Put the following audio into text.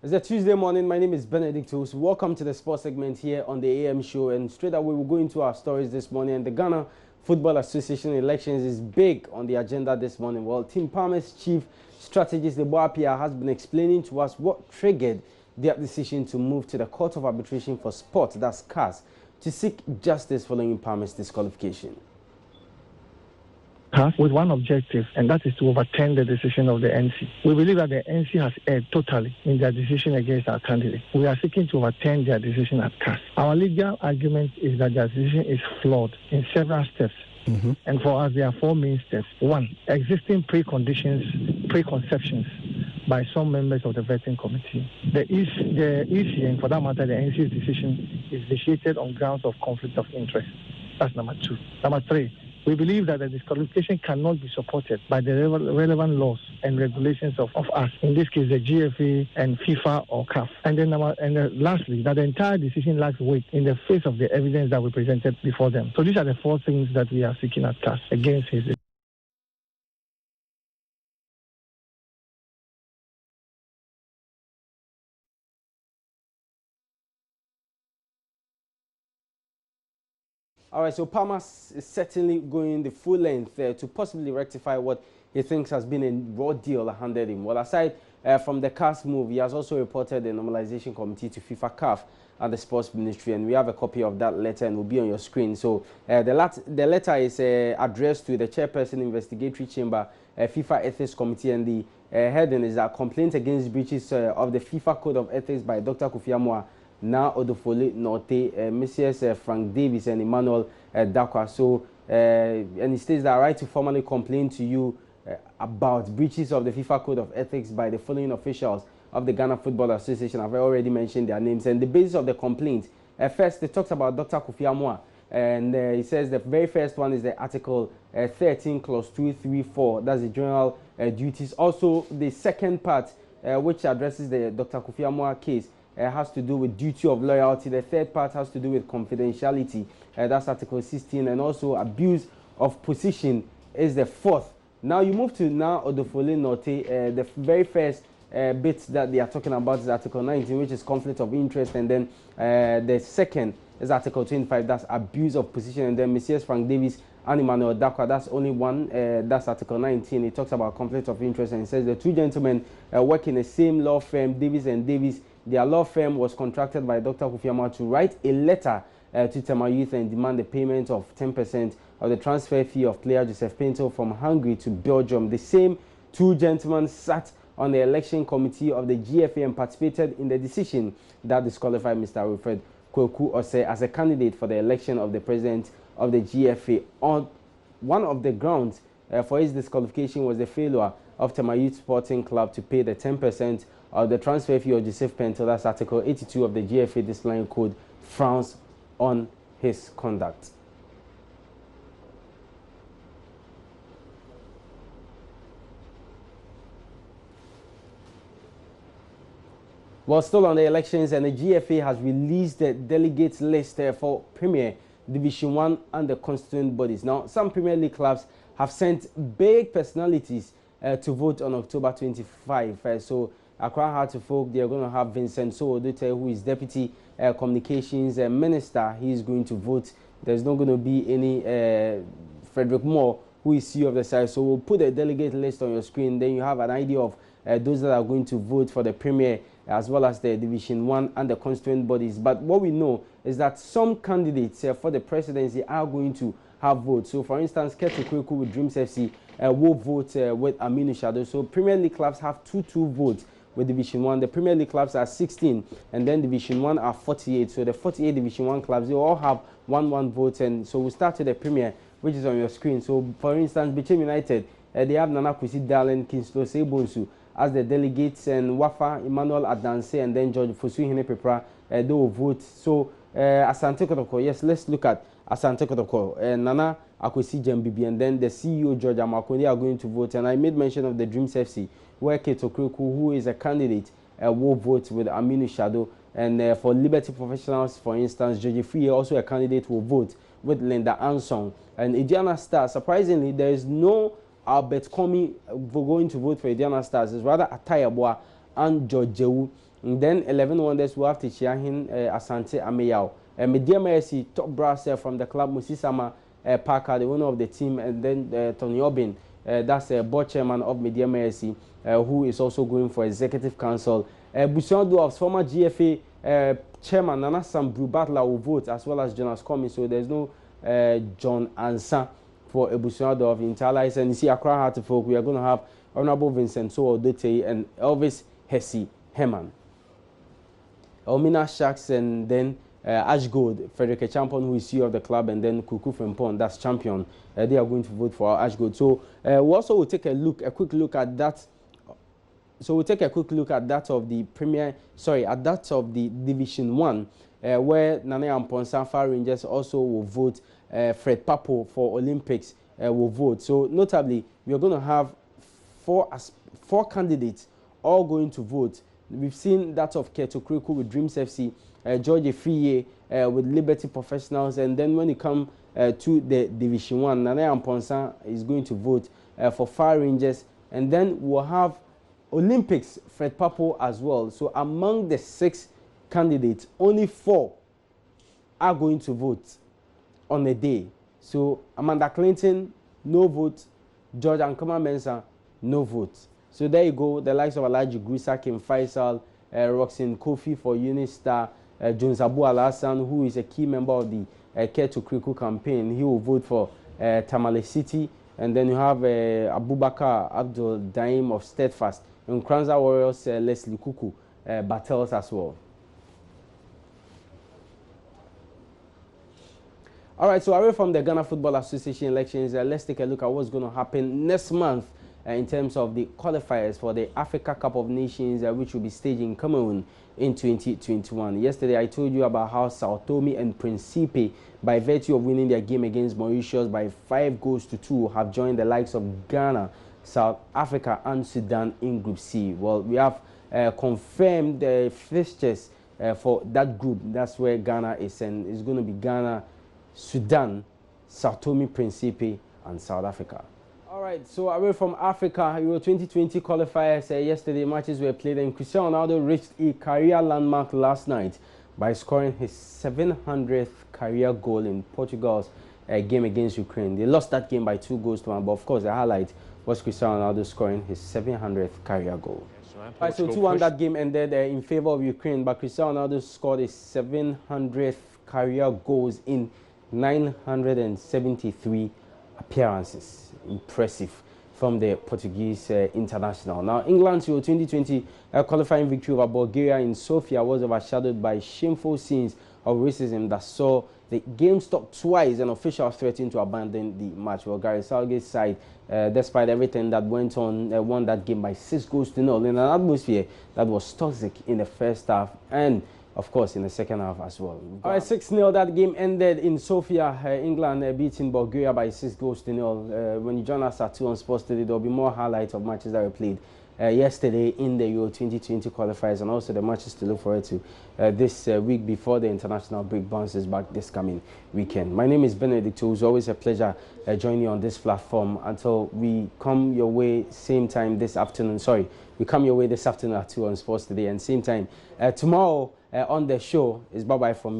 It's a Tuesday morning. My name is Benedictus. Welcome to the sports segment here on the AM show. And straight away, we'll go into our stories this morning. And the Ghana Football Association elections is big on the agenda this morning. Well, Team Palmer's chief strategist, Debo Apia, has been explaining to us what triggered their decision to move to the Court of Arbitration for Sport, that's CAS, to seek justice following Palmer's disqualification. With one objective, and that is to overturn the decision of the NC. We believe that the NC has erred totally in their decision against our candidate. We are seeking to overturn their decision at CAS. Our legal argument is that their decision is flawed in several steps. And for us, there are four main steps. One, existing preconceptions by some members of the vetting committee. The EC, and for that matter, the NC's decision is vitiated on grounds of conflict of interest. That's number two. Number three, we believe that the disqualification cannot be supported by the relevant laws and regulations of us, in this case the GFA and FIFA or CAF. And then lastly, that the entire decision lacks weight in the face of the evidence that we presented before them. So these are the four things that we are seeking at CAS against his. All right, so Palmer is certainly going the full length to possibly rectify what he thinks has been a raw deal handed him. Well, aside from the CAS move, he has also reported the normalization committee to FIFA CAF and the sports ministry, and we have a copy of that letter and will be on your screen. So the letter is addressed to the chairperson investigatory chamber, FIFA ethics committee, and the heading is a complaint against breaches of the FIFA code of ethics by Dr. Kofi Amoah, now Odofole Norte, Mrs. Frank Davis and Emmanuel Dakwa. So, and he states that I write to formally complain to you about breaches of the FIFA Code of Ethics by the following officials of the Ghana Football Association. I've already mentioned their names. And the basis of the complaint, first, they talked about Dr. Kofi Amoah. And he says the very first one is the Article 13, Clause 234. That's the general duties. Also, the second part, which addresses the Dr. Kofi Amoah case, has to do with duty of loyalty. The third part has to do with confidentiality. That's Article 16. And also abuse of position is the fourth. Now you move to now Odofole Norte. The very first bit that they are talking about is Article 19, which is conflict of interest. And then the second is Article 25. That's abuse of position. And then Mrs. Frank Davis and Emmanuel Dakwa, that's only one. That's Article 19. It talks about conflict of interest, and it says the two gentlemen work in the same law firm, Davis and Davis. Their law firm was contracted by Dr. Kofi Amoah to write a letter to Tema Youth and demand the payment of 10% of the transfer fee of player Joseph Pinto from Hungary to Belgium. The same two gentlemen sat on the election committee of the GFA and participated in the decision that disqualified Mr. Alfred Kweku Ose as a candidate for the election of the president of the GFA. On one of the grounds for his disqualification was the failure of Tema Youth Sporting Club to pay the 10% of the transfer fee of Joseph Pinto. That's Article 82 of the GFA Disciplinary Code, frowns on his conduct. Well, still on the elections, and the GFA has released the delegates list for Premier, Division 1 and the constituent bodies. Now, some Premier League clubs have sent big personalities to vote on October 25. So Accra Heart of Folk, they're going to have Vincent Sowodote, who is Deputy Communications Minister. He is going to vote. There's not going to be any Frederick Moore, who is CEO of the side. So we'll put a delegate list on your screen. Then you have an idea of those that are going to vote for the Premier, as well as the Division 1 and the constituent bodies. But what we know is that some candidates for the presidency are going to have votes. So, for instance, Ketu Kweku with Dreams FC will vote with Aminu Shado. So, Premier League clubs have 2-2 votes with Division 1. The Premier League clubs are 16, and then Division 1 are 48. So, the 48 Division 1 clubs, they all have 1-1 votes. And so, we'll start with the Premier, which is on your screen. So, for instance, Bichim United, they have Nana Kwesi Dalen, Kingston Sebonsu as the delegates, and Wafa, Emmanuel Adanse, and then George Fosu Hinepepra, they will vote. So, Asante Kotoko, yes, let's look at Asante Kotoko, Nana Akwesi Jambibi, and then the CEO, George Amakonde, are going to vote. And I made mention of the Dreams FC, where Keto Kweku, who is a candidate, will vote with Aminu Shado. And for Liberty Professionals, for instance, George Free, also a candidate, will vote with Linda Ansong. And Indiana Stars, surprisingly, there is no Albert Komi going to vote for Indiana Stars. It's rather Atayabwa and George Jewu And then 11 wonders will have to Chiahin Asante Ameyao. Media Mercy, top brass from the club, Musisama Parker, the owner of the team, and then Tony Obin, that's a board chairman of Media Mercy, who is also going for executive council. Busion Dwarfs, former GFA chairman Nana Sambru Butler will vote, as well as Jonas Comey, so there's no John Ansa for Busion Dwarf Interlice. And you see, Accra Heart Folk, we are going to have Honorable Vincent So Odote and Elvis Hesse Herman. Omina Sharks, and then Ash Gold, Frederick Champon, who is CEO of the club, and then Kuku Frimpong, that's champion. They are going to vote for Ash Gold. So we also will take a quick look at that. So we'll take a quick look at that of the Division 1, where Nana Amponsa Fire Rangers also will vote. Fred Papo for Olympics will vote. So notably, we are going to have four candidates all going to vote. We've seen that of Keto Kriku with Dreams FC, George Friye with Liberty Professionals, and then when it comes to the Division 1, Nana Amponsa is going to vote for Fire Rangers, and then we'll have Olympics, Fred Papo as well. So among the 6 candidates, only 4 are going to vote on the day. So Amanda Clinton, no vote. George Ankama Mensah, no vote. So there you go, the likes of Alaji Grusa, Kim Faisal, Roxin Kofi for Unistar, Jones Abu Al-Hassan, who is a key member of the Care to Kriku campaign. He will vote for Tamale City. And then you have Abubakar Abdul Daim of Steadfast, and Kranza Warriors, Leslie Kuku, Battles as well. All right, so away from the Ghana Football Association elections, let's take a look at what's going to happen next month in terms of the qualifiers for the Africa Cup of Nations, which will be staged in Cameroon in 2021. Yesterday, I told you about how Sao Tome and Principe, by virtue of winning their game against Mauritius by 5-2, have joined the likes of Ghana, South Africa, and Sudan in Group C. Well, we have confirmed the fixtures for that group. That's where Ghana is, and it's going to be Ghana, Sudan, Sao Tome, Principe, and South Africa. All right, so away from Africa, Euro 2020 qualifiers, yesterday matches were played, and Cristiano Ronaldo reached a career landmark last night by scoring his 700th career goal in Portugal's game against Ukraine. They lost that game by 2-1, but of course the highlight was Cristiano Ronaldo scoring his 700th career goal. Right, so 2-1 that game ended in favor of Ukraine, but Cristiano Ronaldo scored his 700th career goals in 973 appearances. Impressive from the Portuguese international. Now, England's Euro 2020 qualifying victory over Bulgaria in Sofia was overshadowed by shameful scenes of racism that saw the game stopped twice and officials threatened to abandon the match. Well, Gareth Southgate's side, despite everything that went on, won that game by 6-0 in an atmosphere that was toxic in the first half and of course, in the second half as well. All right, 6-0, that game ended in Sofia. England beating Bulgaria by 6-0. When you join us at 2 on Sports Today, there will be more highlights of matches that were played yesterday in the Euro 2020 qualifiers, and also the matches to look forward to this week before the international break bounces back this coming weekend. My name is Benedict. It's always a pleasure joining you on this platform until we come your way same time this afternoon. Sorry, we come your way this afternoon at 2 on Sports Today, and same time tomorrow on the show is bye-bye from me.